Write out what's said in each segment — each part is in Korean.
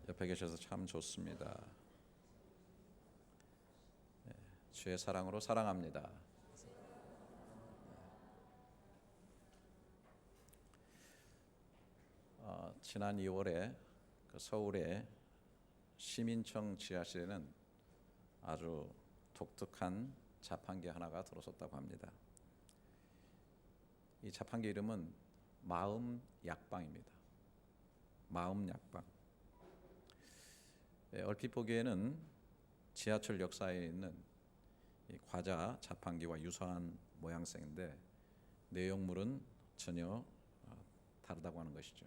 옆에 계셔서 참 좋습니다. 주의 사랑으로 사랑합니다. 지난 2월에 서울의 시민청 지하실에는 아주 독특한 자판기 하나가 들어섰다고 합니다. 이 자판기 이름은 마음 약방입니다. 마음 약방. 얼핏 보기에는 지하철 역사에 있는 이 과자 자판기와 유사한 모양새인데 내용물은 전혀 다르다고 하는 것이죠.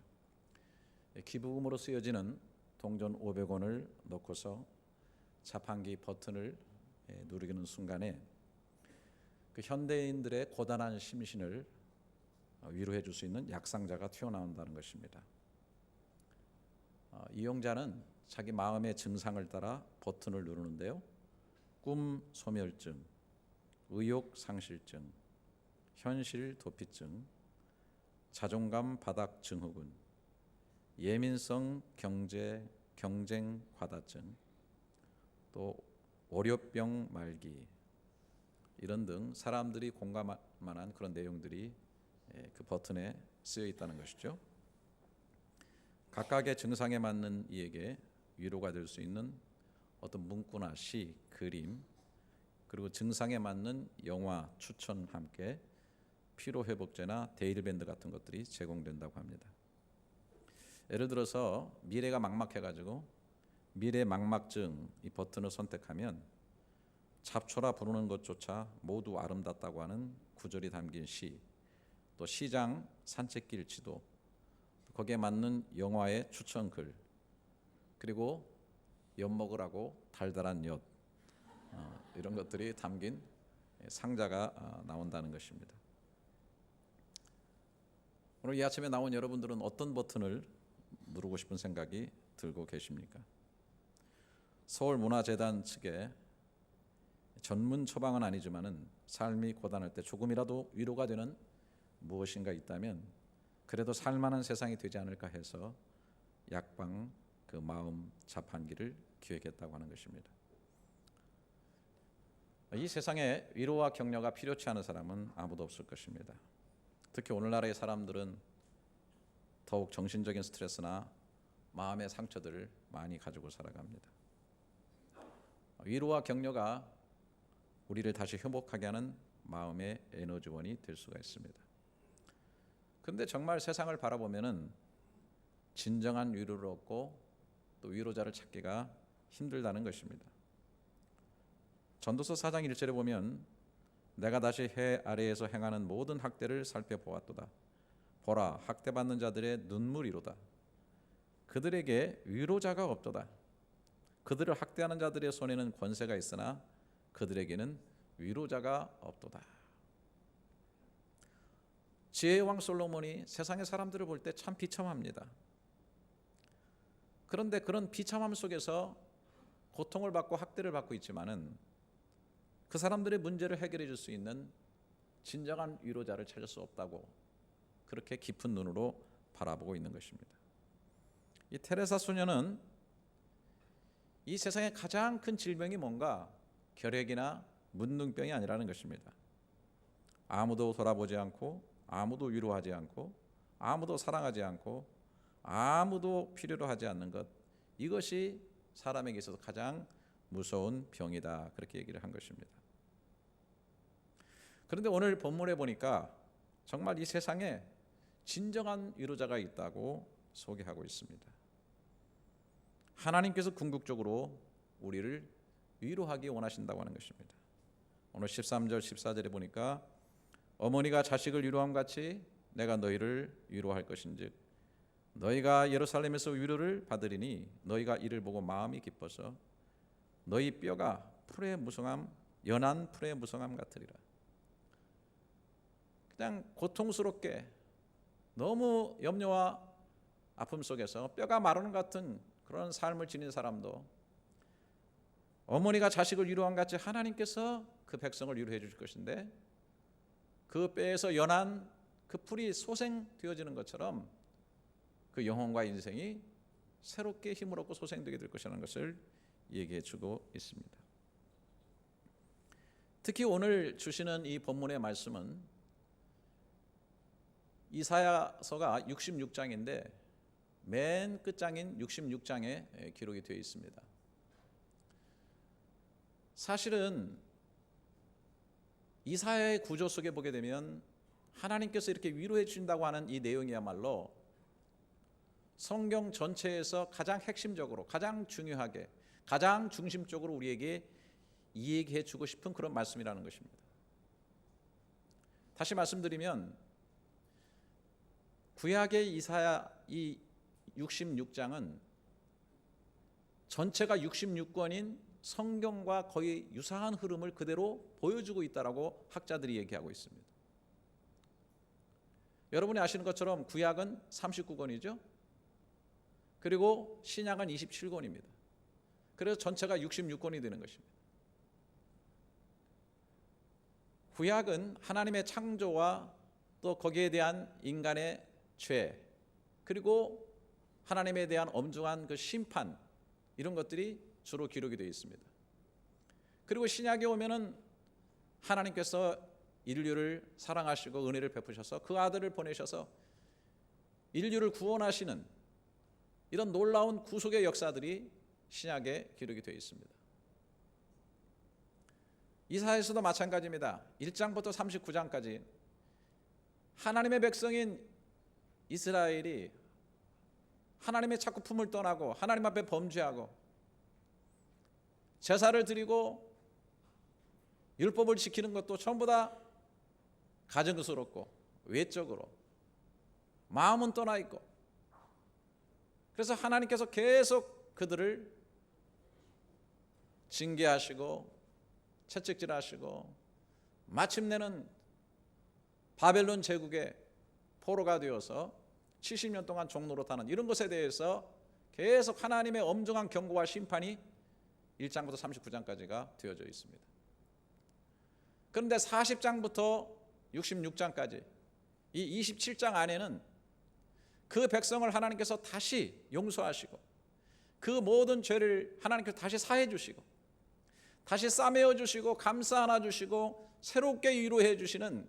기부금으로 쓰여지는 동전 500원을 넣고서 자판기 버튼을 누르는 순간에 그 현대인들의 고단한 심신을 위로해 줄 수 있는 약상자가 튀어나온다는 것입니다. 이용자는 자기 마음의 증상을 따라 버튼을 누르는데요. 꿈 소멸증, 의욕 상실증, 현실 도피증, 자존감 바닥 증후군, 예민성 경쟁 과다증, 또 월요병 말기 이런 등 사람들이 공감할 만한 그런 내용들이 그 버튼에 쓰여 있다는 것이죠. 각각의 증상에 맞는 이에게 위로가 될 수 있는 어떤 문구나 시, 그림, 그리고 증상에 맞는 영화 추천과 함께 피로회복제나 데일밴드 같은 것들이 제공된다고 합니다. 예를 들어서 미래가 막막해가지고 미래 막막증 이 버튼을 선택하면 잡초라 부르는 것조차 모두 아름답다고 하는 구절이 담긴 시, 또 시장 산책길 지도, 거기에 맞는 영화의 추천글, 그리고 엿 먹으라고 달달한 엿, 이런 것들이 담긴 상자가 나온다는 것입니다. 오늘 이 아침에 나온 여러분들은 어떤 버튼을 누르고 싶은 생각이 들고 계십니까? 서울문화재단 측에 전문 처방은 아니지만은 삶이 고단할 때 조금이라도 위로가 되는 무엇인가 있다면 그래도 살만한 세상이 되지 않을까 해서 약방 그 마음 자판기를 기획했다고 하는 것입니다. 이 세상에 위로와 격려가 필요치 않은 사람은 아무도 없을 것입니다. 특히 오늘날의 사람들은 더욱 정신적인 스트레스나 마음의 상처들을 많이 가지고 살아갑니다. 위로와 격려가 우리를 다시 회복하게 하는 마음의 에너지원이 될 수가 있습니다. 그런데 정말 세상을 바라보면은 진정한 위로를 얻고 또 위로자를 찾기가 힘들다는 것입니다. 전도서 4장 1절에 보면 내가 다시 해 아래에서 행하는 모든 학대를 살펴보았도다. 보라, 학대받는 자들의 눈물이로다. 그들에게 위로자가 없도다. 그들을 학대하는 자들의 손에는 권세가 있으나 그들에게는 위로자가 없도다. 지혜의 왕 솔로몬이 세상의 사람들을 볼 때 참 비참합니다. 그런데 그런 비참함 속에서 고통을 받고 학대를 받고 있지만은 그 사람들의 문제를 해결해 줄 수 있는 진정한 위로자를 찾을 수 없다고 그렇게 깊은 눈으로 바라보고 있는 것입니다. 이 테레사 수녀는 이 세상의 가장 큰 질병이 뭔가 결핵이나 문둥병이 아니라는 것입니다. 아무도 돌아보지 않고 아무도 위로하지 않고 아무도 사랑하지 않고 아무도 필요로 하지 않는 것, 이것이 사람에게 있어서 가장 무서운 병이다, 그렇게 얘기를 한 것입니다. 그런데 오늘 본문에 보니까 정말 이 세상에 진정한 위로자가 있다고 소개하고 있습니다. 하나님께서 궁극적으로 우리를 위로하기 원하신다고 하는 것입니다. 오늘 13절 14절에 보니까 어머니가 자식을 위로함 같이 내가 너희를 위로할 것인즉 너희가 예루살렘에서 위로를 받으리니 너희가 이를 보고 마음이 기뻐서 너희 뼈가 풀의 무성함 연한 풀의 무성함 같으리라. 그냥 고통스럽게 너무 염려와 아픔 속에서 뼈가 마르는 같은 그런 삶을 지닌 사람도 어머니가 자식을 위로한 같이 하나님께서 그 백성을 위로해 주실 것인데 그 뼈에서 연한 그 풀이 소생되어지는 것처럼 그 영혼과 인생이 새롭게 힘을 얻고 소생되게 될 것이라는 것을 얘기해 주고 있습니다. 특히 오늘 주시는 이 본문의 말씀은 이사야서가 66장인데 맨 끝장인 66장에 기록이 되어 있습니다. 사실은 이사야의 구조 속에 보게 되면 하나님께서 이렇게 위로해 주신다고 하는 이 내용이야말로 성경 전체에서 가장 핵심적으로, 가장 중요하게, 가장 중심적으로 우리에게 이야기해 주고 싶은 그런 말씀이라는 것입니다. 다시 말씀드리면 구약의 이사야 이 66장은 전체가 66권인 성경과 거의 유사한 흐름을 그대로 보여주고 있다라고 학자들이 얘기하고 있습니다. 여러분이 아시는 것처럼 구약은 39권이죠. 그리고 신약은 27권입니다. 그래서 전체가 66권이 되는 것입니다. 구약은 하나님의 창조와 또 거기에 대한 인간의 죄, 그리고 하나님에 대한 엄중한 그 심판, 이런 것들이 주로 기록이 되어 있습니다. 그리고 신약에 오면은 하나님께서 인류를 사랑하시고 은혜를 베푸셔서 그 아들을 보내셔서 인류를 구원하시는 이런 놀라운 구속의 역사들이 신약에 기록이 되어 있습니다. 이사야에서도 마찬가지입니다. 1장부터 39장까지 하나님의 백성인 이스라엘이 하나님의 착구품을 떠나고 하나님 앞에 범죄하고 제사를 드리고 율법을 지키는 것도 전부 다 가증스럽고 외적으로 마음은 떠나 있고, 그래서 하나님께서 계속 그들을 징계하시고 채찍질하시고 마침내는 바벨론 제국의 포로가 되어서 70년 동안 종로로 타는 이런 것에 대해서 계속 하나님의 엄중한 경고와 심판이 1장부터 39장까지가 되어져 있습니다. 그런데 40장부터 66장까지 이 27장 안에는 그 백성을 하나님께서 다시 용서하시고 그 모든 죄를 하나님께서 다시 사해 주시고 다시 싸매어 주시고 감싸 안아 주시고 새롭게 위로해 주시는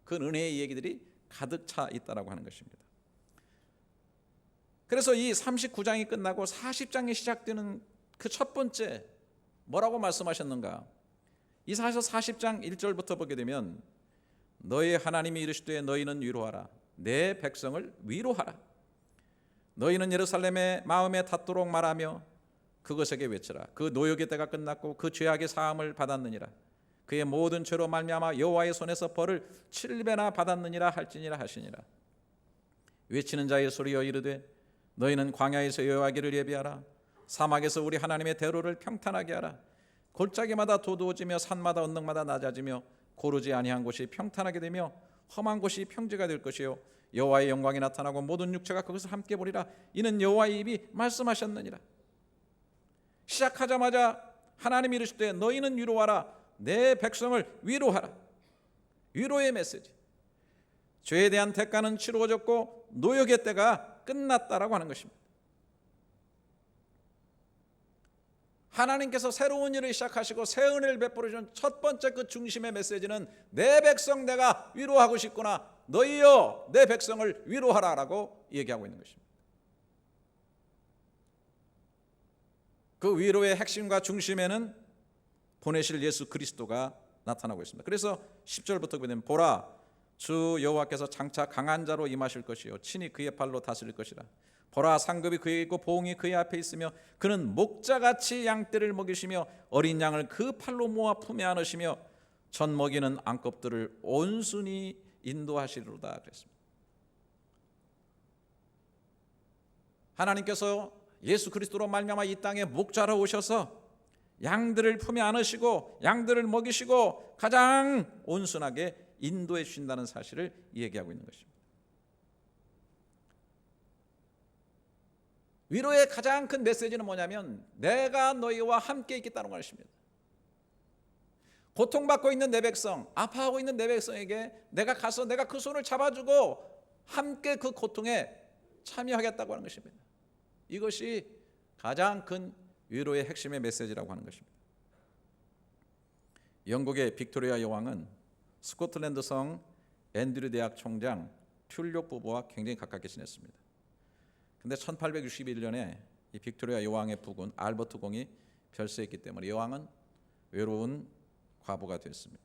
그 은혜의 얘기들이 가득 차 있다라고 하는 것입니다. 그래서 이 39장이 끝나고 40장이 시작되는 그 첫 번째 뭐라고 말씀하셨는가? 이사야서 40장 1절부터 보게 되면 너희 하나님이 이르시되 너희는 위로하라, 내 백성을 위로하라. 너희는 예루살렘의 마음에 닿도록 말하며 그것에게 외치라. 그 노역의 때가 끝났고 그 죄악의 사함을 받았느니라. 그의 모든 죄로 말미암아 여호와의 손에서 벌을 7배나 받았느니라 할지니라 하시니라. 외치는 자의 소리여 이르되 너희는 광야에서 여호와께를 예비하라. 사막에서 우리 하나님의 대로를 평탄하게 하라. 골짜기마다 도두어지며 산마다 언덕마다 낮아지며 고르지 아니한 곳이 평탄하게 되며 험한 곳이 평지가 될 것이요 여호와의 영광이 나타나고 모든 육체가 그것을 함께 보리라. 이는 여호와의 입이 말씀하셨느니라. 시작하자마자 하나님이 이르시되 너희는 위로하라, 내 백성을 위로하라. 위로의 메시지. 죄에 대한 대가는 치루어졌고 노역의 때가 끝났다라고 하는 것입니다. 하나님께서 새로운 일을 시작하시고 새 은혜를 베풀어 주는 첫 번째 그 중심의 메시지는 내 백성 내가 위로하고 싶구나, 너희여 내 백성을 위로하라라고 얘기하고 있는 것입니다. 그 위로의 핵심과 중심에는 보내실 예수 그리스도가 나타나고 있습니다. 그래서 10절부터 보면 보라, 주 여호와께서 장차 강한 자로 임하실 것이요 친히 그의 발로 다스릴 것이라. 보라, 상급이 그에 있고 보응이 그의 앞에 있으며 그는 목자같이 양떼를 먹이시며 어린 양을 그 팔로 모아 품에 안으시며 젖 먹이는 안껍들을 온순히 인도하시리로다 그랬습니다. 하나님께서 예수 그리스도로 말미암아 이 땅에 목자로 오셔서 양들을 품에 안으시고 양들을 먹이시고 가장 온순하게 인도해 주신다는 사실을 얘기하고 있는 것입니다. 위로의 가장 큰 메시지는 뭐냐면 내가 너희와 함께 있겠다는 것입니다. 고통받고 있는 내 백성, 아파하고 있는 내 백성에게 내가 가서 내가 그 손을 잡아주고 함께 그 고통에 참여하겠다고 하는 것입니다. 이것이 가장 큰 위로의 핵심의 메시지라고 하는 것입니다. 영국의 빅토리아 여왕은 스코틀랜드 성 앤드류 대학 총장 튤욕 부부와 굉장히 가깝게 지냈습니다. 그런데 1861년에 이 빅토리아 여왕의 부군 알버트 공이 별세했기 때문에 여왕은 외로운 과부가 됐습니다.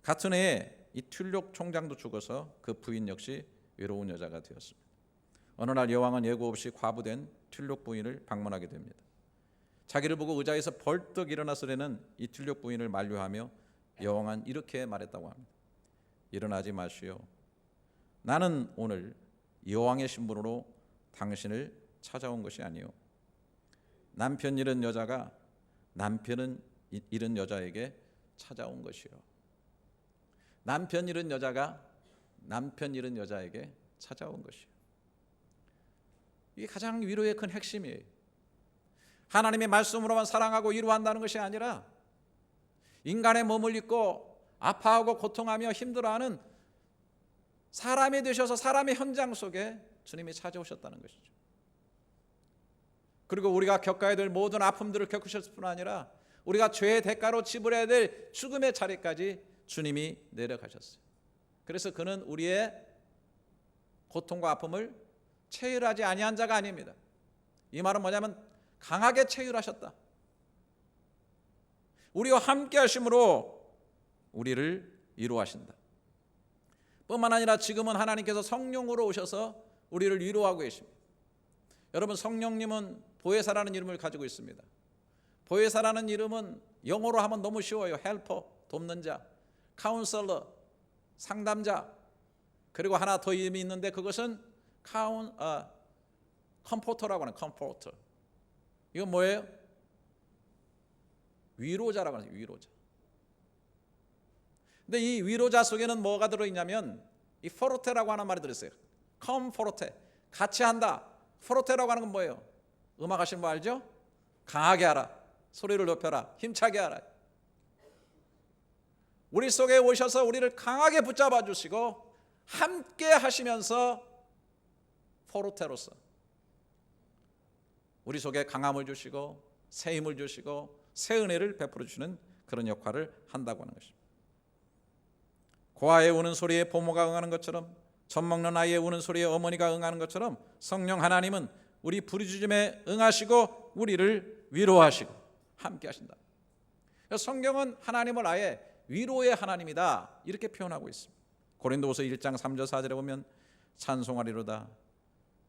같은 해에 이 튤욕 총장도 죽어서 그 부인 역시 외로운 여자가 되었습니다. 어느 날 여왕은 예고 없이 과부된 튤욕 부인을 방문하게 됩니다. 자기를 보고 의자에서 벌떡 일어나서려는 이 튤욕 부인을 만류하며 여왕은 이렇게 말했다고 합니다. 일어나지 마시오. 나는 오늘 여왕의 신분으로 당신을 찾아온 것이 아니오. 남편 잃은 여자가 남편은 잃은 여자에게 찾아온 것이요. 남편 잃은 여자가 남편 잃은 여자에게 찾아온 것이요. 이게 가장 위로의 큰 핵심이에요. 하나님의 말씀으로만 사랑하고 위로한다는 것이 아니라 인간의 몸을 입고 아파하고 고통하며 힘들어하는 사람이 되셔서 사람의 현장 속에 주님이 찾아오셨다는 것이죠. 그리고 우리가 겪어야 될 모든 아픔들을 겪으셨을 뿐 아니라 우리가 죄의 대가로 지불해야 될 죽음의 자리까지 주님이 내려가셨어요. 그래서 그는 우리의 고통과 아픔을 체휼하지 아니한 자가 아닙니다. 이 말은 뭐냐면 강하게 체휼하셨다. 우리와 함께 하심으로 우리를 위로하신다. 뿐만 아니라 지금은 하나님께서 성령으로 오셔서 우리를 위로하고 계십니다. 여러분, 성령님은 보혜사라는 이름을 가지고 있습니다. 보혜사라는 이름은 영어로 하면 너무 쉬워요. 헬퍼, 돕는 자, 카운셀러, 상담자, 그리고 하나 더 이름이 있는데 그것은 컴포터라고 하는 컴포터. 이건 뭐예요? 위로자라고 하는 위로자. 근데 이 위로자 속에는 뭐가 들어있냐면 이 포르테라고 하는 말이 들어있어요. 컴포르테, 같이 한다. 포르테라고 하는 건 뭐예요? 음악 하시는 분 알죠? 강하게 하라, 소리를 높여라, 힘차게 하라. 우리 속에 오셔서 우리를 강하게 붙잡아 주시고 함께 하시면서 포르테로서 우리 속에 강함을 주시고 새 힘을 주시고 새 은혜를 베풀어 주시는 그런 역할을 한다고 하는 것입니다. 고아의 우는 소리에 부모가 응하는 것처럼, 젖 먹는 아이의 우는 소리에 어머니가 응하는 것처럼 성령 하나님은 우리 부르짖음에 응하시고 우리를 위로하시고 함께 하신다. 성경은 하나님을 아예 위로의 하나님이다 이렇게 표현하고 있습니다. 고린도후서 1장 3절 4절에 보면 찬송하리로다.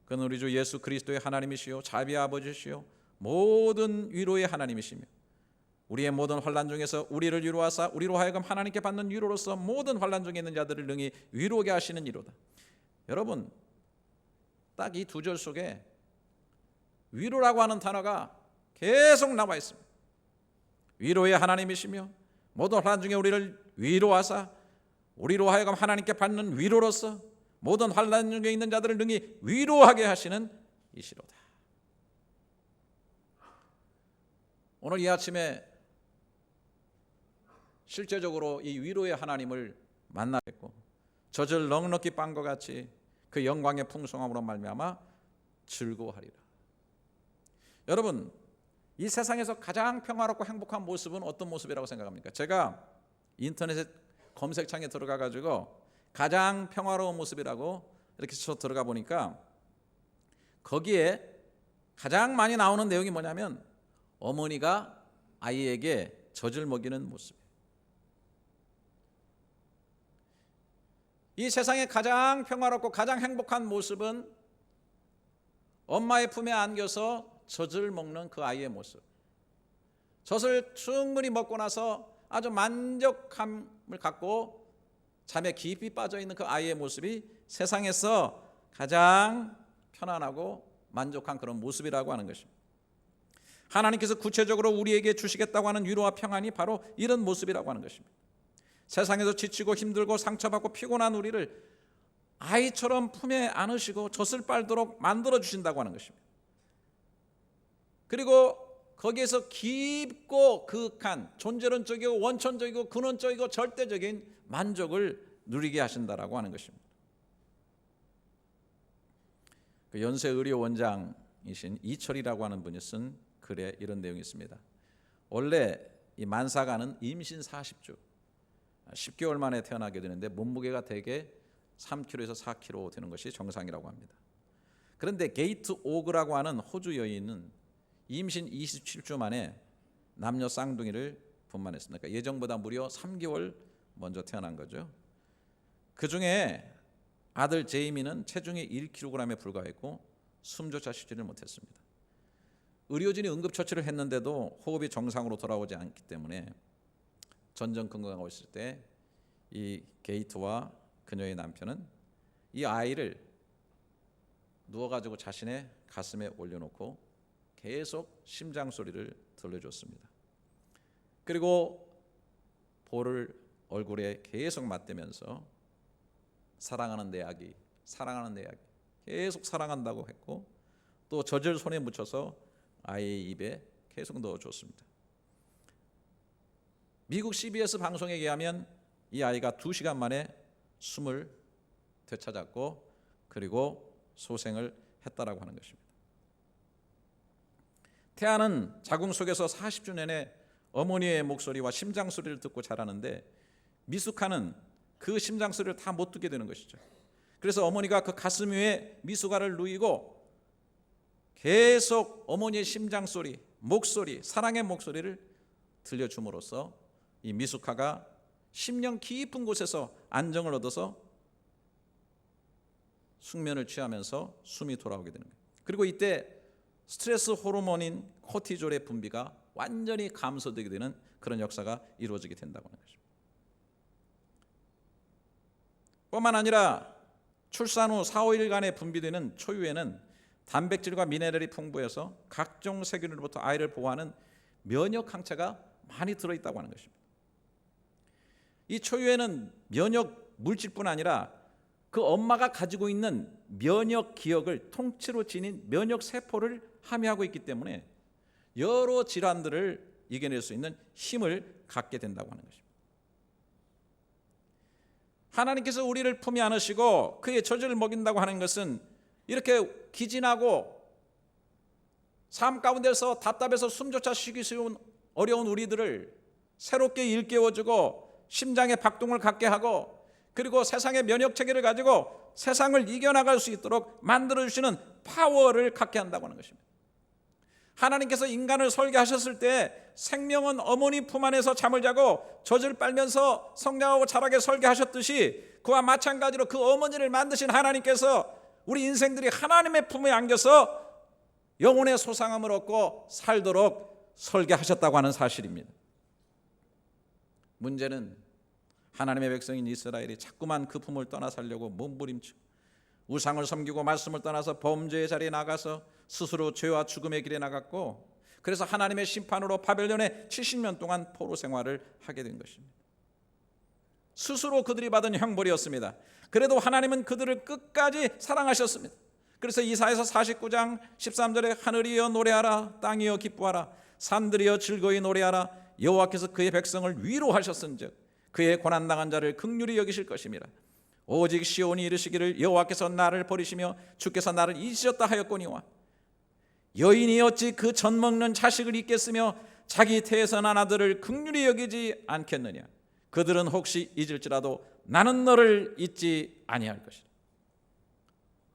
그는 우리 주 예수 그리스도의 하나님이시요 자비의 아버지시요 모든 위로의 하나님이시며 우리의 모든 환난 중에서 우리를 위로하사 우리로 하여금 하나님께 받는 위로로서 모든 환난 중에 있는 자들을 능히 위로하게 하시는 이로다. 여러분, 딱 이 두 절 속에 위로라고 하는 단어가 계속 나와 있습니다. 위로의 하나님이시며 모든 환난 중에 우리를 위로하사 우리로 하여금 하나님께 받는 위로로서 모든 환난 중에 있는 자들을 능히 위로하게 하시는 이시로다. 오늘 이 아침에 실제적으로 이 위로의 하나님을 만나겠고 젖을 넉넉히 빤 것 같이 그 영광의 풍성함으로 말미암아 즐거워하리라. 여러분, 이 세상에서 가장 평화롭고 행복한 모습은 어떤 모습이라고 생각합니까? 제가 인터넷에 검색창에 들어가 가지고 가장 평화로운 모습이라고 이렇게 쳐 들어가 보니까 거기에 가장 많이 나오는 내용이 뭐냐면 어머니가 아이에게 젖을 먹이는 모습. 이 세상에 가장 평화롭고 가장 행복한 모습은 엄마의 품에 안겨서 젖을 먹는 그 아이의 모습. 젖을 충분히 먹고 나서 아주 만족함을 갖고 잠에 깊이 빠져 있는 그 아이의 모습이 세상에서 가장 편안하고 만족한 그런 모습이라고 하는 것입니다. 하나님께서 구체적으로 우리에게 주시겠다고 하는 위로와 평안이 바로 이런 모습이라고 하는 것입니다. 세상에서 지치고 힘들고 상처받고 피곤한 우리를 아이처럼 품에 안으시고 젖을 빨도록 만들어 주신다고 하는 것입니다. 그리고 거기에서 깊고 그윽한 존재론적이고 원천적이고 근원적이고 절대적인 만족을 누리게 하신다라고 하는 것입니다. 그 연쇄의료 원장 선생이신 이철이라고 하는 분이 쓴 글에 이런 내용이 있습니다. 원래 이 만사가는 임신 40주 10개월 만에 태어나게 되는데 몸무게가 대개 3kg에서 4kg 되는 것이 정상이라고 합니다. 그런데 게이트 오그라고 하는 호주 여인은 임신 27주 만에 남녀 쌍둥이를 분만했습니다. 그러니까 예정보다 무려 3개월 먼저 태어난 거죠. 그 중에 아들 제이미는 체중이 1kg에 불과했고 숨조차 쉬지를 못했습니다. 의료진이 응급처치를 했는데도 호흡이 정상으로 돌아오지 않기 때문에 전전긍긍하고 있을 때 이 게이트와 그녀의 남편은 이 아이를 누워가지고 자신의 가슴에 올려놓고 계속 심장 소리를 들려줬습니다. 그리고 볼을 얼굴에 계속 맞대면서 사랑하는 내 아기, 사랑하는 내 아기, 계속 사랑한다고 했고 또 젖을 손에 묻혀서 아이의 입에 계속 넣어줬습니다. 미국 CBS 방송에 의하면 이 아이가 2시간 만에 숨을 되찾았고 그리고 소생을 했다라고 하는 것입니다. 태아는 자궁 속에서 40주 내내 어머니의 목소리와 심장 소리를 듣고 자라는데 미숙아는 그 심장 소리를 다 못 듣게 되는 것이죠. 그래서 어머니가 그 가슴 위에 미숙아를 누이고 계속 어머니의 심장 소리, 목소리, 사랑의 목소리를 들려줌으로써 이 미숙아가 심령 깊은 곳에서 안정을 얻어서 숙면을 취하면서 숨이 돌아오게 되는 거예요. 그리고 이때 스트레스 호르몬인 코티졸의 분비가 완전히 감소되게 되는 그런 역사가 이루어지게 된다고 하는 것입니다. 뿐만 아니라 출산 후 4, 5일간에 분비되는 초유에는 단백질과 미네랄이 풍부해서 각종 세균으로부터 아이를 보호하는 면역 항체가 많이 들어있다고 하는 것입니다. 이 초유에는 면역 물질뿐 아니라 그 엄마가 가지고 있는 면역 기억을 통째로 지닌 면역 세포를 함유하고 있기 때문에 여러 질환들을 이겨낼 수 있는 힘을 갖게 된다고 하는 것입니다. 하나님께서 우리를 품에 안으시고 그의 젖을 먹인다고 하는 것은 이렇게 기진하고 삶 가운데서 답답해서 숨조차 쉬기 어려운 우리들을 새롭게 일깨워주고 심장의 박동을 갖게 하고 그리고 세상의 면역 체계를 가지고 세상을 이겨나갈 수 있도록 만들어주시는 파워를 갖게 한다고 하는 것입니다. 하나님께서 인간을 설계하셨을 때 생명은 어머니 품 안에서 잠을 자고 젖을 빨면서 성장하고 자라게 설계하셨듯이 그와 마찬가지로 그 어머니를 만드신 하나님께서 우리 인생들이 하나님의 품에 안겨서 영혼의 소상함을 얻고 살도록 설계하셨다고 하는 사실입니다. 문제는 하나님의 백성인 이스라엘이 자꾸만 그 품을 떠나 살려고 몸부림치고 우상을 섬기고 말씀을 떠나서 범죄의 자리에 나가서 스스로 죄와 죽음의 길에 나갔고 그래서 하나님의 심판으로 바벨론에 70년 동안 포로 생활을 하게 된 것입니다. 스스로 그들이 받은 형벌이었습니다. 그래도 하나님은 그들을 끝까지 사랑하셨습니다. 그래서 이사야서 49장 13절에 하늘이여 노래하라 땅이여 기뻐하라 산들이여 즐거이 노래하라 여호와께서 그의 백성을 위로하셨은즉 그의 고난당한 자를 긍휼히 여기실 것임이라. 오직 시온이 이르시기를 여호와께서 나를 버리시며 주께서 나를 잊으셨다 하였거니와 여인이 어찌 그 젖 먹는 자식을 잊겠으며 자기 태에서 난 아들을 긍휼히 여기지 않겠느냐. 그들은 혹시 잊을지라도 나는 너를 잊지 아니할 것이라.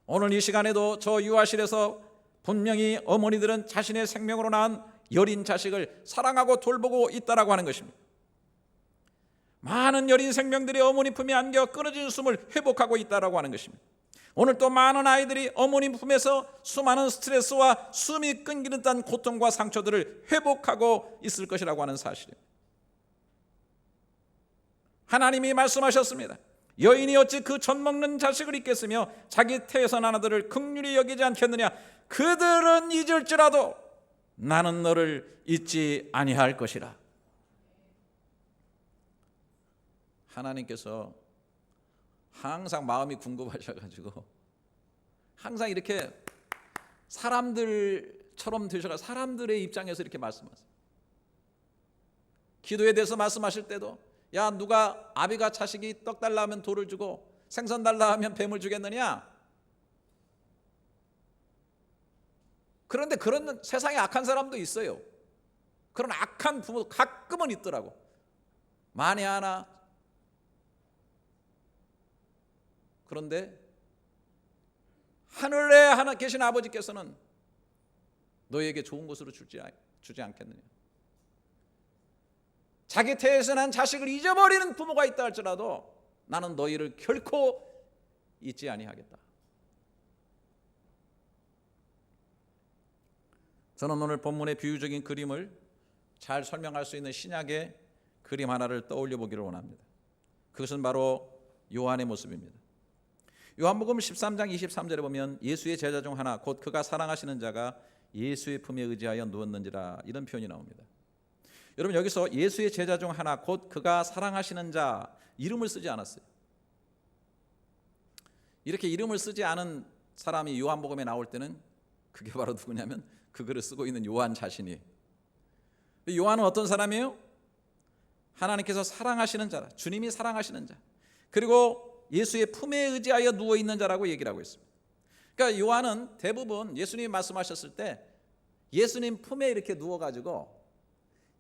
오늘 이 시간에도 저 유아실에서 분명히 어머니들은 자신의 생명으로 낳은 여린 자식을 사랑하고 돌보고 있다라고 하는 것입니다. 많은 여린 생명들이 어머니 품에 안겨 끊어진 숨을 회복하고 있다라고 하는 것입니다. 오늘 또 많은 아이들이 어머니 품에서 수많은 스트레스와 숨이 끊기는 듯한 고통과 상처들을 회복하고 있을 것이라고 하는 사실입니다. 하나님이 말씀하셨습니다. 여인이 어찌 그 젖 먹는 자식을 잊겠으며 자기 태에서 난 아들을 긍휼히 여기지 않겠느냐. 그들은 잊을지라도 나는 너를 잊지 아니할 것이라. 하나님께서 항상 마음이 궁금하셔가지고 항상 이렇게 사람들처럼 되셔가 사람들의 입장에서 이렇게 말씀하세요. 기도에 대해서 말씀하실 때도 야 누가 아비가 자식이 떡 달라 하면 돌을 주고 생선 달라 하면 뱀을 주겠느냐. 그런데 그런 세상에 악한 사람도 있어요. 그런 악한 부모도 가끔은 있더라고. 만에 하나. 그런데 하늘에 하나 계신 아버지께서는 너에게 좋은 것으로 주지 않겠느냐. 자기 태에서 난 자식을 잊어버리는 부모가 있다 할지라도 나는 너희를 결코 잊지 아니하겠다. 저는 오늘 본문의 비유적인 그림을 잘 설명할 수 있는 신약의 그림 하나를 떠올려 보기를 원합니다. 그것은 바로 요한의 모습입니다. 요한복음 13장 23절에 보면 예수의 제자 중 하나 곧 그가 사랑하시는 자가 예수의 품에 의지하여 누웠는지라, 이런 표현이 나옵니다. 여러분, 여기서 예수의 제자 중 하나 곧 그가 사랑하시는 자, 이름을 쓰지 않았어요. 이렇게 이름을 쓰지 않은 사람이 요한복음에 나올 때는 그게 바로 누구냐면 그 글을 쓰고 있는 요한 자신이에요. 요한은 어떤 사람이에요? 하나님께서 사랑하시는 자라, 주님이 사랑하시는 자, 그리고 예수의 품에 의지하여 누워있는 자라고 얘기를 하고 있습니다. 그러니까 요한은 대부분 예수님이 말씀하셨을 때 예수님 품에 이렇게 누워가지고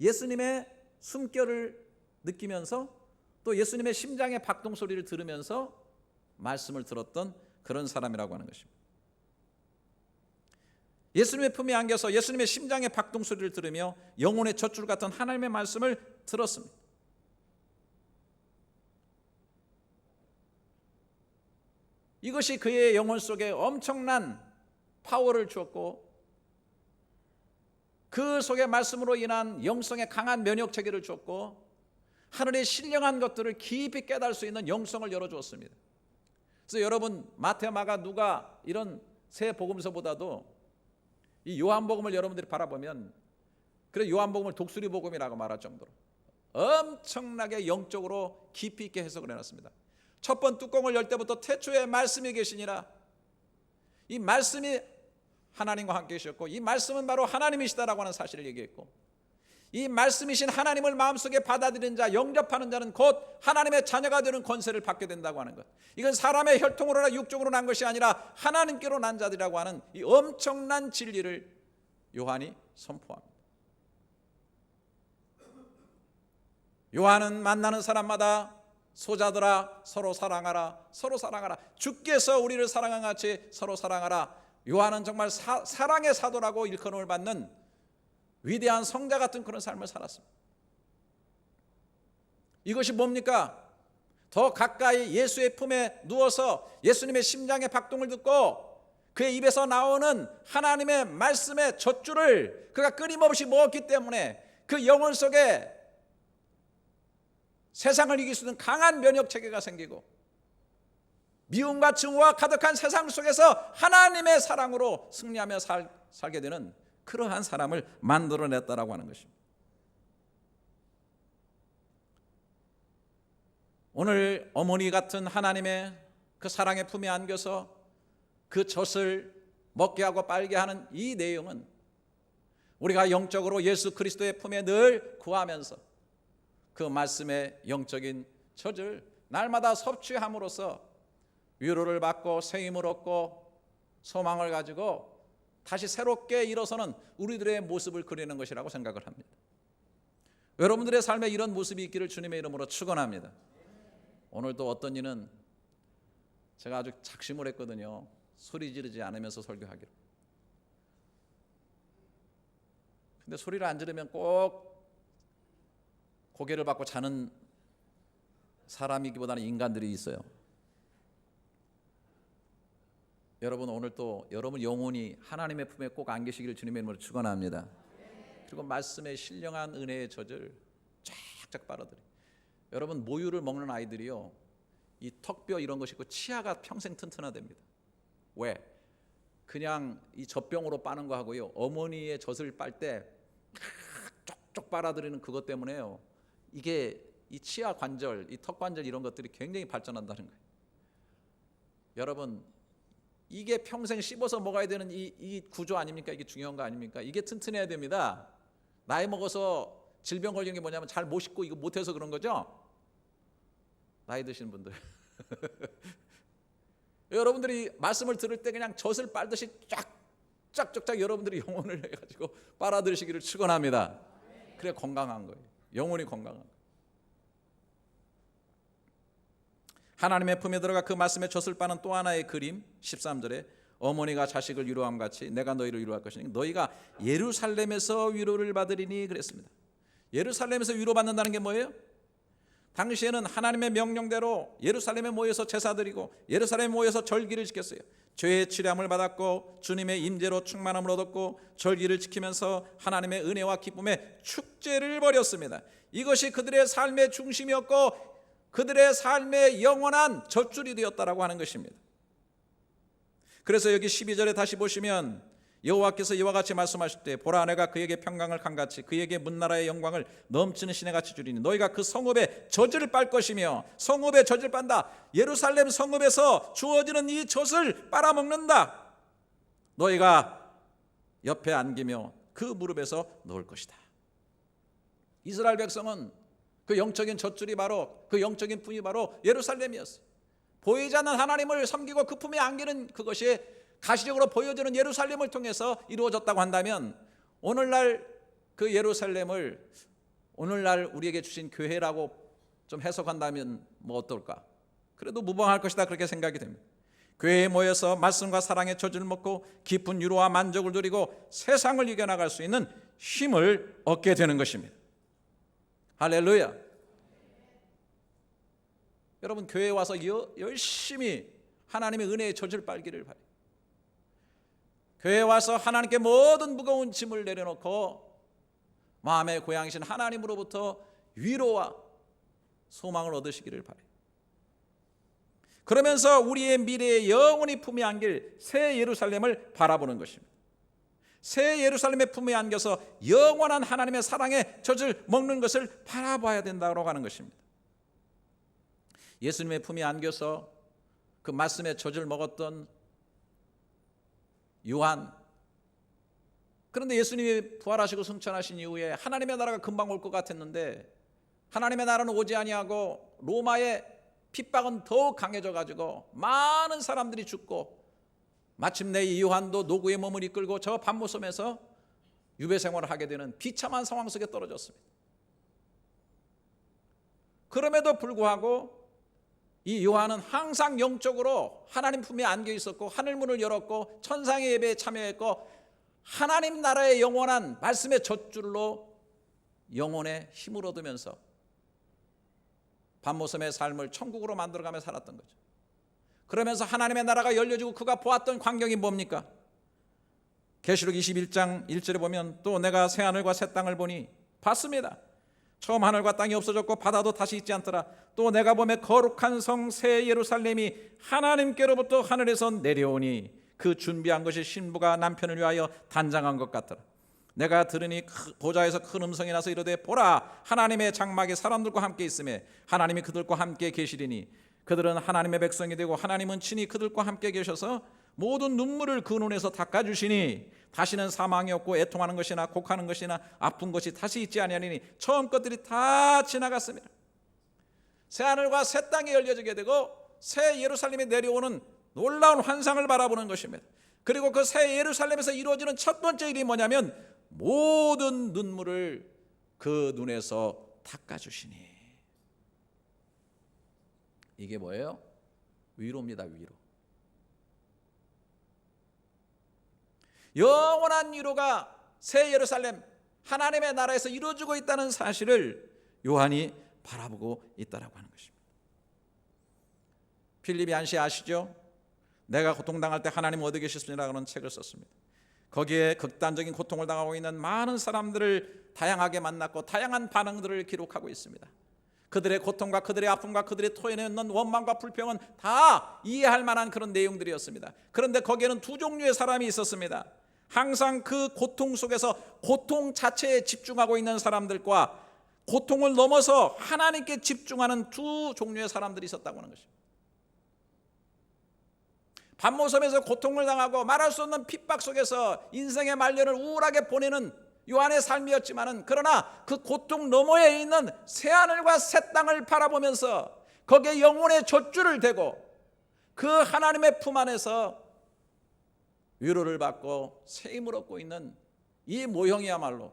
예수님의 숨결을 느끼면서 또 예수님의 심장의 박동 소리를 들으면서 말씀을 들었던 그런 사람이라고 하는 것입니다. 예수님의 품에 안겨서 예수님의 심장의 박동 소리를 들으며 영혼의 젖줄 같은 하나님의 말씀을 들었습니다. 이것이 그의 영혼 속에 엄청난 파워를 주었고 그 속의 말씀으로 인한 영성의 강한 면역 체계를 주었고 하늘의 신령한 것들을 깊이 깨달을 수 있는 영성을 열어주었습니다. 그래서 여러분, 마태, 마가, 누가 이런 세 복음서보다도 이 요한복음을 여러분들이 바라보면, 그래 요한복음을 독수리 복음이라고 말할 정도로 엄청나게 영적으로 깊이 있게 해석을 해놨습니다. 첫 번 뚜껑을 열 때부터 태초에 말씀이 계시니라, 이 말씀이 하나님과 함께 계셨고 이 말씀은 바로 하나님이시다라고 하는 사실을 얘기했고, 이 말씀이신 하나님을 마음속에 받아들이는 자, 영접하는 자는 곧 하나님의 자녀가 되는 권세를 받게 된다고 하는 것, 이건 사람의 혈통으로나 육적으로 난 것이 아니라 하나님께로 난 자들이라고 하는 이 엄청난 진리를 요한이 선포합니다. 요한은 만나는 사람마다 소자들아 서로 사랑하라, 서로 사랑하라, 주께서 우리를 사랑한 같이 서로 사랑하라. 요한은 정말 사랑의 사도라고 일컬음을 받는 위대한 성자 같은 그런 삶을 살았습니다. 이것이 뭡니까? 더 가까이 예수의 품에 누워서 예수님의 심장의 박동을 듣고 그의 입에서 나오는 하나님의 말씀의 젖줄을 그가 끊임없이 먹었기 때문에 그 영혼 속에 세상을 이길 수 있는 강한 면역 체계가 생기고 미움과 증오와 가득한 세상 속에서 하나님의 사랑으로 승리하며 살게 되는 그러한 사람을 만들어냈다라고 하는 것입니다. 오늘 어머니 같은 하나님의 그 사랑의 품에 안겨서 그 젖을 먹게 하고 빨게 하는 이 내용은 우리가 영적으로 예수 그리스도의 품에 늘 구하면서 그 말씀의 영적인 젖을 날마다 섭취함으로써 위로를 받고 새 힘을 얻고 소망을 가지고 다시 새롭게 일어서는 우리들의 모습을 그리는 것이라고 생각을 합니다. 여러분들의 삶에 이런 모습이 있기를 주님의 이름으로 축원합니다. 오늘도 어떤 이는 제가 아주 작심을 했거든요. 소리 지르지 않으면서 설교하기로. 근데 소리를 안 지르면 꼭 고개를 받고 자는 사람이기보다는 인간들이 있어요. 여러분, 오늘 또 여러분 영혼이 하나님의 품에 꼭 안기시기를 주님의 이름으로 축원합니다. 그리고 말씀의 신령한 은혜의 젖을 쫙쫙 빨아들여요. 여러분, 모유를 먹는 아이들이요, 이 턱뼈 이런 것이 있고 치아가 평생 튼튼하답니다. 왜? 그냥 이 젖병으로 빠는 거 하고요, 어머니의 젖을 빨 때 쪽쪽 빨아들이는 그것 때문에요, 이게 이 치아 관절, 이 턱 관절 이런 것들이 굉장히 발전한다는 거예요. 여러분, 이게 평생 씹어서 먹어야 되는 이 구조 아닙니까? 이게 중요한 거 아닙니까? 이게 튼튼해야 됩니다. 나이 먹어서 질병 걸린 게 뭐냐면 잘 못 씹고 이거 못해서 그런 거죠. 나이 드신 분들 여러분들이 말씀을 들을 때 그냥 젖을 빨듯이 쫙 짝짝짝 여러분들이 영혼을 해가지고 빨아들이시기를 축원합니다. 그래 건강한 거예요. 영혼이 건강한 거예요. 하나님의 품에 들어가 그 말씀에 젖을 빠는 또 하나의 그림 13절에 어머니가 자식을 위로함 같이 내가 너희를 위로할 것이니 너희가 예루살렘에서 위로를 받으리니 그랬습니다. 예루살렘에서 위로받는다는 게 뭐예요? 당시에는 하나님의 명령대로 예루살렘에 모여서 제사드리고 예루살렘에 모여서 절기를 지켰어요. 죄의 치료함을 받았고 주님의 임재로 충만함을 얻었고 절기를 지키면서 하나님의 은혜와 기쁨의 축제를 벌였습니다. 이것이 그들의 삶의 중심이었고 그들의 삶의 영원한 젖줄이 되었다라고 하는 것입니다. 그래서 여기 12절에 다시 보시면 여호와께서 이와 같이 말씀하실 때 보라 내가 그에게 평강을 강같이 그에게 문나라의 영광을 넘치는 시내같이 주리니 너희가 그 성읍에 젖을 빨 것이며 성읍에 젖을 빤다. 예루살렘 성읍에서 주어지는 이 젖을 빨아먹는다. 너희가 옆에 안기며 그 무릎에서 넣을 것이다. 이스라엘 백성은 그 영적인 젖줄이 바로 그 영적인 품이 바로 예루살렘이었어요. 보이지 않는 하나님을 섬기고 그 품에 안기는 그것이 가시적으로 보여주는 예루살렘을 통해서 이루어졌다고 한다면 오늘날 그 예루살렘을 오늘날 우리에게 주신 교회라고 좀 해석한다면 뭐 어떨까? 그래도 무방할 것이다 그렇게 생각이 됩니다. 교회에 모여서 말씀과 사랑의 젖을 먹고 깊은 위로와 만족을 누리고 세상을 이겨나갈 수 있는 힘을 얻게 되는 것입니다. 할렐루야. 여러분 교회에 와서 열심히 하나님의 은혜의 젖을 빨기를 바라요. 교회에 와서 하나님께 모든 무거운 짐을 내려놓고 마음의 고향이신 하나님으로부터 위로와 소망을 얻으시기를 바라요. 그러면서 우리의 미래의 영원히 품에 안길 새 예루살렘을 바라보는 것입니다. 새 예루살렘의 품에 안겨서 영원한 하나님의 사랑의 젖을 먹는 것을 바라봐야 된다고 하는 것입니다. 예수님의 품에 안겨서 그 말씀의 젖을 먹었던 요한, 그런데 예수님이 부활하시고 승천하신 이후에 하나님의 나라가 금방 올 것 같았는데 하나님의 나라는 오지 아니하고 로마의 핍박은 더욱 강해져 가지고 많은 사람들이 죽고 마침내 이 요한도 노구의 몸을 이끌고 저 밤모섬에서 유배 생활을 하게 되는 비참한 상황 속에 떨어졌습니다. 그럼에도 불구하고 이 요한은 항상 영적으로 하나님 품에 안겨 있었고 하늘문을 열었고 천상의 예배에 참여했고 하나님 나라의 영원한 말씀의 젖줄로 영혼의 힘을 얻으면서 밤모섬의 삶을 천국으로 만들어가며 살았던 거죠. 그러면서 하나님의 나라가 열려지고 그가 보았던 광경이 뭡니까? 계시록 21장 1절에 보면 또 내가 새 하늘과 새 땅을 보니 봤습니다. 처음 하늘과 땅이 없어졌고 바다도 다시 있지 않더라. 또 내가 보매 거룩한 성 새 예루살렘이 하나님께로부터 하늘에서 내려오니 그 준비한 것이 신부가 남편을 위하여 단장한 것 같더라. 내가 들으니 보좌에서 큰 음성이 나서 이르되 보라 하나님의 장막이 사람들과 함께 있으며 하나님이 그들과 함께 계시리니 그들은 하나님의 백성이 되고 하나님은 친히 그들과 함께 계셔서 모든 눈물을 그 눈에서 닦아주시니 다시는 사망이 없고 애통하는 것이나 곡하는 것이나 아픈 것이 다시 있지 아니하리니 처음 것들이 다 지나갔습니다. 새 하늘과 새 땅이 열려지게 되고 새 예루살렘에 내려오는 놀라운 환상을 바라보는 것입니다. 그리고 그 새 예루살렘에서 이루어지는 첫 번째 일이 뭐냐면 모든 눈물을 그 눈에서 닦아주시니. 이게 뭐예요? 위로입니다. 위로. 영원한 위로가 새 예루살렘 하나님의 나라에서 이루어지고 있다는 사실을 요한이 바라보고 있다라고 하는 것입니다. 필립 얀시 아시죠? 내가 고통당할 때 하나님 어디 계셨습니다라는 책을 썼습니다. 거기에 극단적인 고통을 당하고 있는 많은 사람들을 다양하게 만났고 다양한 반응들을 기록하고 있습니다. 그들의 고통과 그들의 아픔과 그들의 토해내는 원망과 불평은 다 이해할 만한 그런 내용들이었습니다. 그런데 거기에는 두 종류의 사람이 있었습니다. 항상 그 고통 속에서 고통 자체에 집중하고 있는 사람들과 고통을 넘어서 하나님께 집중하는 두 종류의 사람들이 있었다고 하는 것입니다. 밤모섬에서 고통을 당하고 말할 수 없는 핍박 속에서 인생의 말년을 우울하게 보내는 요한의 삶이었지만은 그러나 그 고통 너머에 있는 새 하늘과 새 땅을 바라보면서 거기에 영혼의 젖줄을 대고 그 하나님의 품 안에서 위로를 받고 새 힘을 얻고 있는 이 모형이야말로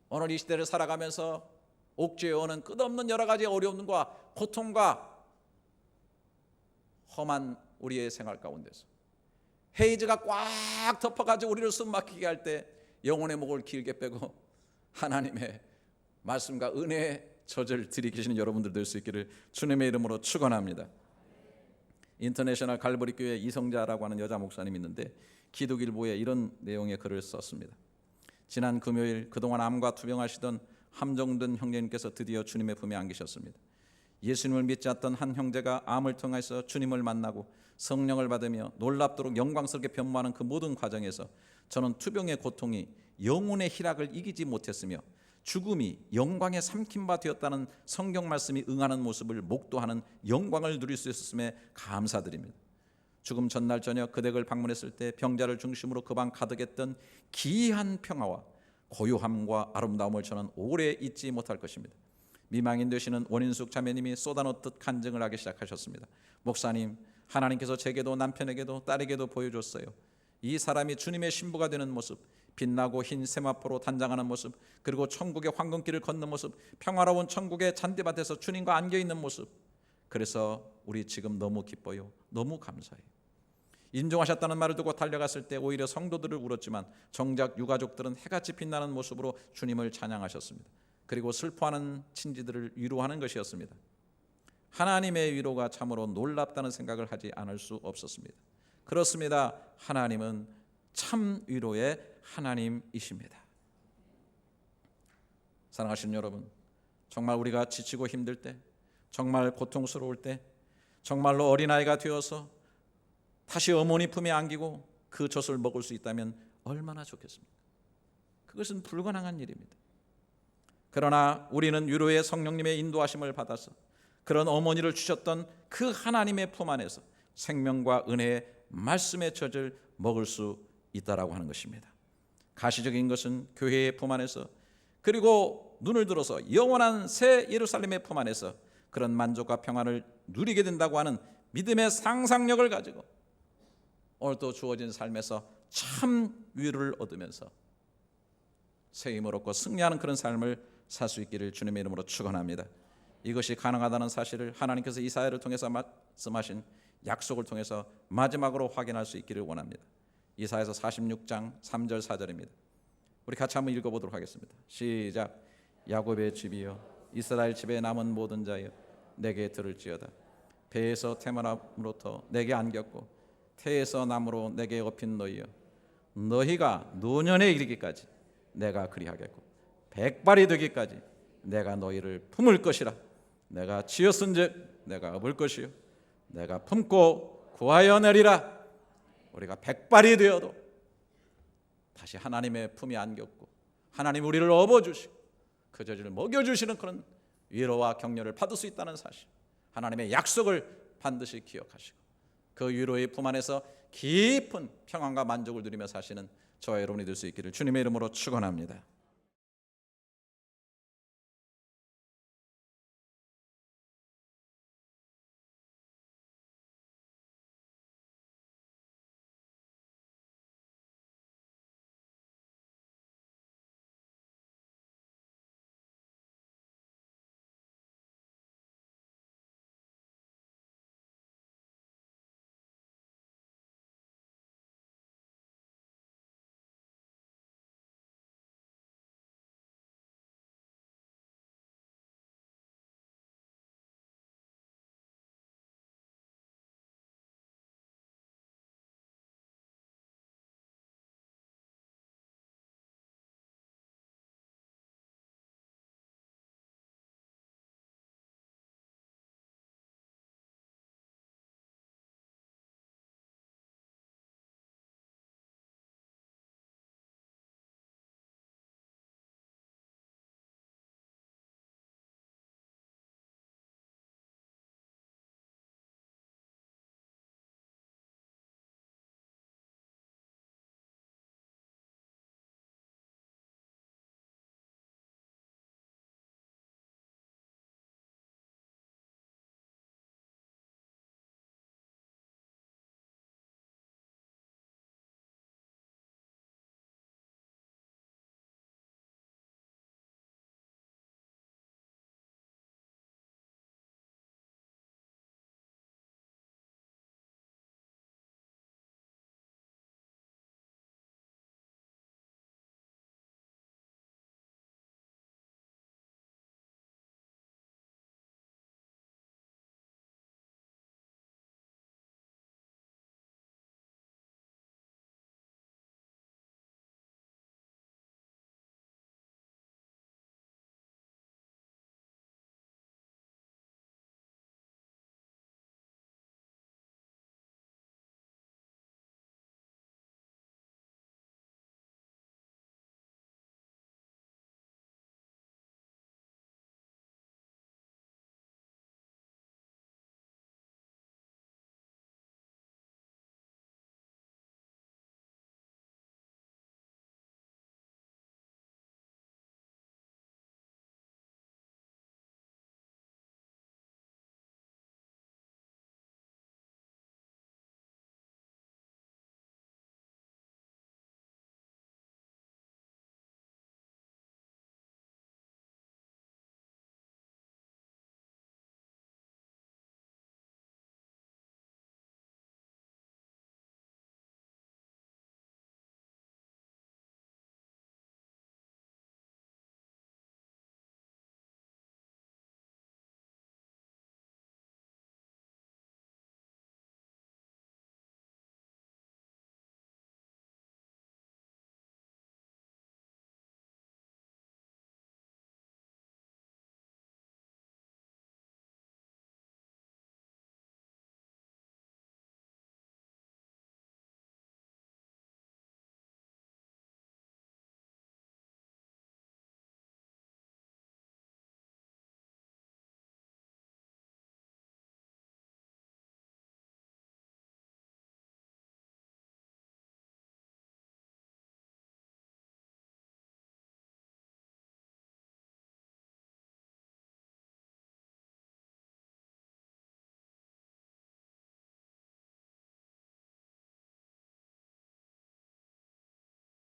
오늘 이 시대를 살아가면서 옥죄어 오는 끝없는 여러 가지 어려움과 고통과 험한 우리의 생활 가운데서 헤이즈가 꽉 덮어가지고 우리를 숨막히게 할 때 영혼의 목을 길게 빼고 하나님의 말씀과 은혜의 젖을 들이키시는 여러분들 될 수 있기를 주님의 이름으로 축원합니다. 인터내셔널 갈보리 교회 이성자라고 하는 여자 목사님이 있는데 기독일보에 이런 내용의 글을 썼습니다. 지난 금요일 그동안 암과 투병하시던 함정든 형제님께서 드디어 주님의 품에 안기셨습니다. 예수님을 믿지 않던 한 형제가 암을 통해서 주님을 만나고 성령을 받으며 놀랍도록 영광스럽게 변모하는 그 모든 과정에서 저는 투병의 고통이 영혼의 희락을 이기지 못했으며 죽음이 영광의 삼킴바 되었다는 성경 말씀이 응하는 모습을 목도하는 영광을 누릴 수 있었음에 감사드립니다. 죽음 전날 저녁 그 댁을 방문했을 때 병자를 중심으로 그 방 가득했던 기이한 평화와 고요함과 아름다움을 저는 오래 잊지 못할 것입니다. 미망인 되시는 원인숙 자매님이 쏟아놓듯 간증을 하기 시작하셨습니다. 목사님, 하나님께서 제게도 남편에게도 딸에게도 보여줬어요. 이 사람이 주님의 신부가 되는 모습, 빛나고 흰 세마포로 단장하는 모습, 그리고 천국의 황금길을 걷는 모습, 평화로운 천국의 잔디밭에서 주님과 안겨있는 모습. 그래서 우리 지금 너무 기뻐요. 너무 감사해요. 인종하셨다는 말을 듣고 달려갔을 때 오히려 성도들을 울었지만 정작 유가족들은 해같이 빛나는 모습으로 주님을 찬양하셨습니다. 그리고 슬퍼하는 친지들을 위로하는 것이었습니다. 하나님의 위로가 참으로 놀랍다는 생각을 하지 않을 수 없었습니다. 그렇습니다. 하나님은 참 위로의 하나님이십니다. 사랑하시는 여러분, 정말 우리가 지치고 힘들 때, 정말 고통스러울 때, 정말로 어린아이가 되어서 다시 어머니 품에 안기고 그 젖을 먹을 수 있다면 얼마나 좋겠습니까? 그것은 불가능한 일입니다. 그러나 우리는 위로의 성령님의 인도하심을 받아서 그런 어머니를 주셨던 그 하나님의 품 안에서 생명과 은혜의 말씀의 젖을 먹을 수 있다라고 하는 것입니다. 가시적인 것은 교회의 품 안에서 그리고 눈을 들어서 영원한 새 예루살렘의 품 안에서 그런 만족과 평안을 누리게 된다고 하는 믿음의 상상력을 가지고 오늘 또 주어진 삶에서 참 위로를 얻으면서 새 힘을 얻고 승리하는 그런 삶을 살 수 있기를 주님의 이름으로 축원합니다. 이것이 가능하다는 사실을 하나님께서 이사야를 통해서 말씀하신 약속을 통해서 마지막으로 확인할 수 있기를 원합니다. 이사야서 46장 3절 4절입니다. 우리 같이 한번 읽어보도록 하겠습니다. 시작. 야곱의 집이여 이스라엘 집에 남은 모든 자여 내게 들을지어다. 배에서 태어남으로부터 내게 안겼고 태에서 남으로 내게 업힌 너희여 너희가 노년에 이르기까지 내가 그리하겠고 백발이 되기까지 내가 너희를 품을 것이라. 내가 지었은즉 내가 업을 것이요 내가 품고 구하여 내리라. 우리가 백발이 되어도 다시 하나님의 품에 안겼고 하나님 우리를 업어주시고 그 젖을 먹여주시는 그런 위로와 격려를 받을 수 있다는 사실, 하나님의 약속을 반드시 기억하시고 그 위로의 품 안에서 깊은 평안과 만족을 누리며 사시는 저와 여러분이 될 수 있기를 주님의 이름으로 축원합니다.